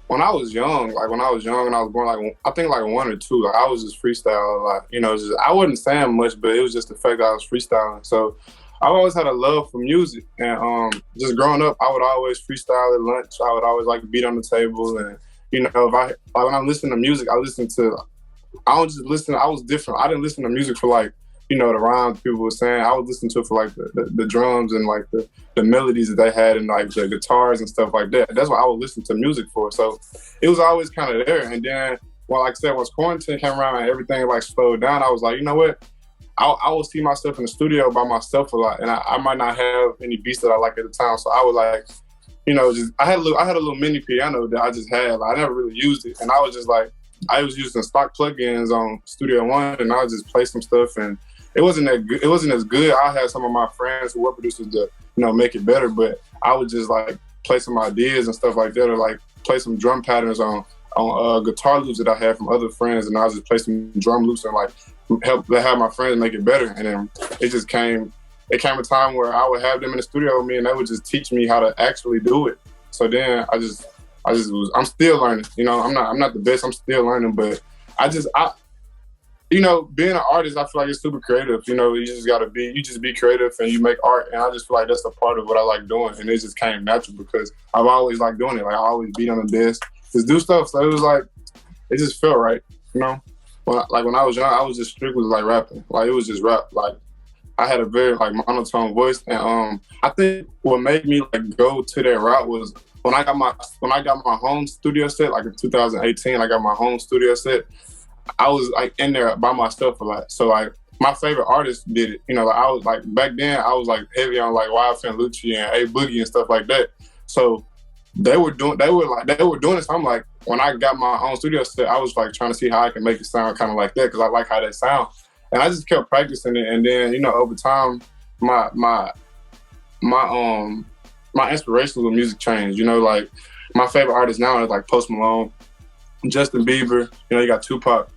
when I was young, and I was born, I think like 1 or 2, like I was just freestyling a lot. You know, I wasn't saying much, but it was just the fact that I was freestyling. So I've always had a love for music, and just growing up, I would always freestyle at lunch. I would always like beat on the table, and you know, if when I'm listening to music, I don't just listen. I was different. I didn't listen to music for like, you know, the rhymes people were saying. I was listening to it for like the drums and like the melodies that they had and like the guitars and stuff like that. That's what I would listen to music for. So it was always kind of there. And then, well, like I said, once quarantine came around and everything like slowed down, I was like, you know what? I will see myself in the studio by myself a lot, and I might not have any beats that I like at the time. So I would like, you know, I had a little mini piano that I just had. Like, I never really used it, and I was just like, I was using stock plugins on Studio One, and I would just play some stuff, and it wasn't that good. It wasn't as good. I had some of my friends who were producers to, you know, make it better, but I would just like play some ideas and stuff like that, or like play some drum patterns on guitar loops that I had from other friends, and I would just play some drum loops and like help my friends make it better. And then it came a time where I would have them in the studio with me, and they would just teach me how to actually do it. So then I'm still learning. You know, I'm not the best. I'm still learning, but you know, being an artist, I feel like it's super creative. You know, you just be creative and you make art. And I just feel like that's a part of what I like doing. And it just came natural because I've always liked doing it. Like, I always beat on the desk, just do stuff. So it was like, it just felt right, you know? When I was young, I was just strictly like rapping. Like, it was just rap. Like, I had a very like monotone voice. And I think what made me like go to that route was when I got my home studio set, like in 2018, I got my home studio set. I was like in there by myself a lot. So like my favorite artists did it. You know, like I was like back then I was like heavy on like YFN Lucci and A Boogie and stuff like that. So they were doing it. So I'm like, when I got my own studio set, I was like trying to see how I can make it sound kind of like that because I like how they sound. And I just kept practicing it. And then, you know, over time, my inspirations with music changed. You know, like my favorite artists now is like Post Malone, Justin Bieber. You know, you got Tupac.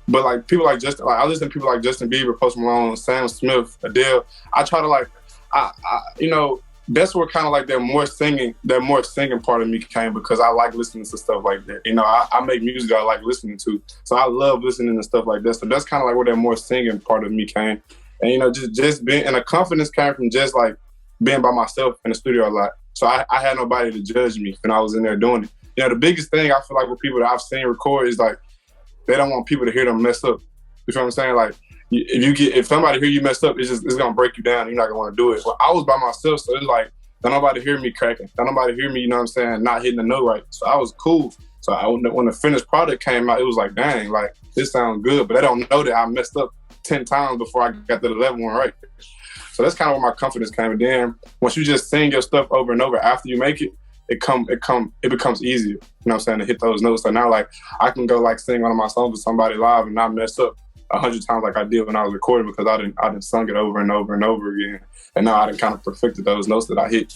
But like people like Justin, like I listen to people like Justin Bieber, Post Malone, Sam Smith, Adele. I try to like, you know, that's where kind of like that more singing part of me came because I like listening to stuff like that. You know, I make music that I like listening to, so I love listening to stuff like that. So that's kind of like where that more singing part of me came, and you know, just being, and the confidence came from just like being by myself in the studio a lot. So I had nobody to judge me when I was in there doing it. You know, the biggest thing I feel like with people that I've seen record is like, they don't want people to hear them mess up. You feel what I'm saying? Like, if somebody hear you mess up, it's gonna break you down. You're not gonna want to do it. Well, I was by myself, so it's like, don't nobody hear me cracking. Don't nobody hear me, you know what I'm saying, not hitting the note right. So I was cool. So when the finished product came out, it was like, dang, like, this sounds good. But they don't know that I messed up 10 times before I got to the 11th one right. So that's kind of where my confidence came. And then once you just sing your stuff over and over after you make it, it becomes easier, you know what I'm saying, to hit those notes. So now, like, I can go like sing one of my songs with somebody live and not mess up 100 times like I did when I was recording because I didn't sung it over and over and over again. And now I done kind of perfected those notes that I hit.